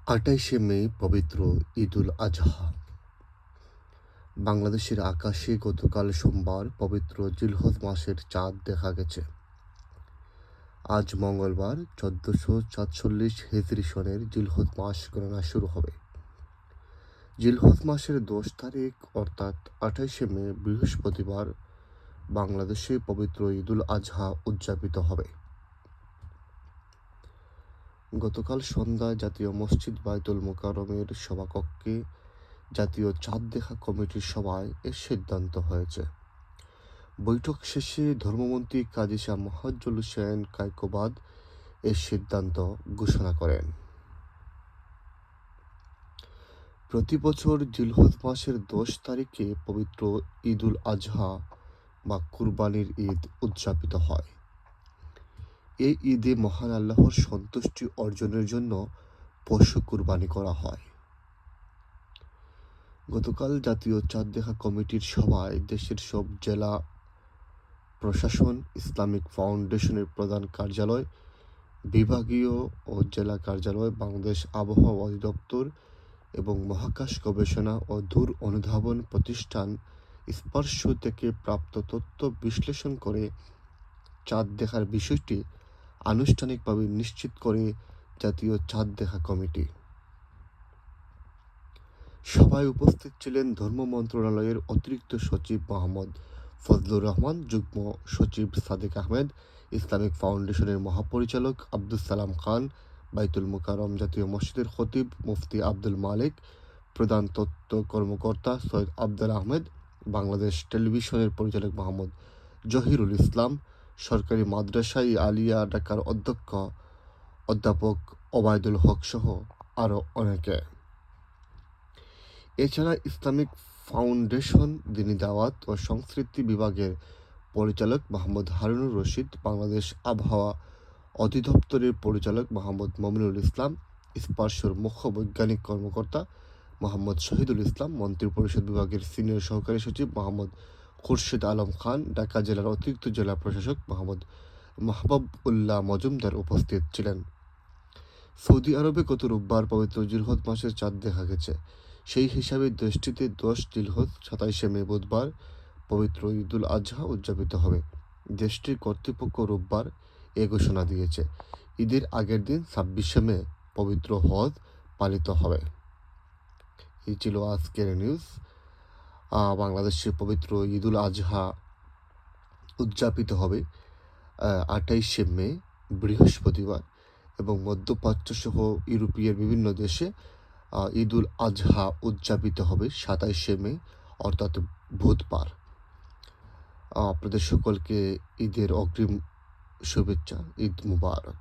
২৮শে মে পবিত্র ঈদুল আজহা। বাংলাদেশের আকাশে গতকাল সোমবার পবিত্র জিলহজ মাসের চাঁদ দেখা গেছে। আজ মঙ্গলবার ১৪৪৭ হিজরি সনের জিলহজ মাস গণনা শুরু হবে। জিলহজ মাসের ১০ তারিখ অর্থাৎ ২৮শে মে বৃহস্পতিবার বাংলাদেশে পবিত্র ঈদুল আজহা উদযাপিত হবে। গতকাল সন্ধ্যায় জাতীয় মসজিদ বায়তুল মোকাররমের সভাকক্ষে জাতীয় চাঁদ দেখা কমিটির সভায় এর সিদ্ধান্ত হয়েছে। বৈঠক শেষে ধর্মমন্ত্রী কাজী শাহ মোফাজ্জল হোসেন কায়কোবাদ এর সিদ্ধান্ত ঘোষণা করেন। প্রতি বছর জিলহজ মাসের ১০ তারিখে পবিত্র ঈদুল আজহা বা কুরবানির ঈদ উদযাপিত হয়। এই ঈদে মহান আল্লাহর সন্তুষ্টি অর্জনের জন্য পশু কুরবানি করা হয়। গতকাল জাতীয় চাঁদ দেখা কমিটির সভায় দেশের সব জেলা প্রশাসন, ইসলামিক ফাউন্ডেশনের প্রধান কার্যালয়, বিভাগীয় ও জেলা কার্যালয়, বাংলাদেশ আবহাওয়া অধিদপ্তর এবং মহাকাশ গবেষণা ও দূর অনুধাবন প্রতিষ্ঠান স্পর্শ থেকে প্রাপ্ত তথ্য বিশ্লেষণ করে চাঁদ দেখার বিষয়টি আনুষ্ঠানিকভাবে নিশ্চিত করে জাতীয় চাঁদ দেখা কমিটি। সভায় উপস্থিত ছিলেন ধর্ম মন্ত্রণালয়ের অতিরিক্ত সচিব মোহাম্মদ ফজলুর রহমান, যুগ্ম সচিব সাদেক আহমেদ, ইসলামিক ফাউন্ডেশনের মহাপরিচালক আব্দুস সালাম খান, বায়তুল মোকাররম জাতীয় মসজিদের খতিব মুফতি আব্দুল মালিক, প্রধান তথ্য কর্মকর্তা সৈয়দ আবদুল আহমেদ, বাংলাদেশ টেলিভিশনের পরিচালক মোহাম্মদ জহিরুল ইসলাম, সরকারি মাদ্রাসায় আলিয়া ঢাকার অধ্যক্ষ অধ্যাপক ওবায়দুল হক সহ আরও অনেকে। এছাড়া ইসলামিক ফাউন্ডেশন, দ্বীনি দাওয়াত ও সংস্কৃতি বিভাগের পরিচালক মোহাম্মদ হারুনুর রশিদ, বাংলাদেশ আবহাওয়া অধিদপ্তরের পরিচালক মোহাম্মদ মমিনুল ইসলাম, স্পর্শর মুখ্য বৈজ্ঞানিক কর্মকর্তা মোহাম্মদ শহীদুল ইসলাম, মন্ত্রিপরিষদ বিভাগের সিনিয়র সহকারী সচিব মোহাম্মদ খুরশেদ আলম খান, ঢাকা জেলার অতিরিক্ত জেলা প্রশাসক মোহাম্মদ মাহবুব উল্লাহ মজুমদার উপস্থিত ছিলেন। সৌদি আরবে গত রোববার পবিত্র জিলহজ মাসের চাঁদ দেখা গেছে। সেই হিসাবে দেশটিতে ১০ জিলহজ ২৭শে মে বুধবার পবিত্র ঈদুল আজহা উদযাপিত হবে। দেশটির কর্তৃপক্ষ রোববার এ ঘোষণা দিয়েছে। ঈদের আগের দিন ২৬শে মে পবিত্র হজ পালিত হবে। এই ছিল আজকের নিউজ। বাংলাদেশে পবিত্র ঈদুল আজহা উদযাপিত হবে ২৮শে মে বৃহস্পতিবার এবং মধ্যপ্রাচ্য সহ ইউরোপীয় বিভিন্ন দেশে ঈদুল আজহা উদযাপিত হবে ২৭শে মে অর্থাৎ বুধবার। আপনাদের সকলকে ঈদের অগ্রিম শুভেচ্ছা। ঈদ মুবারক।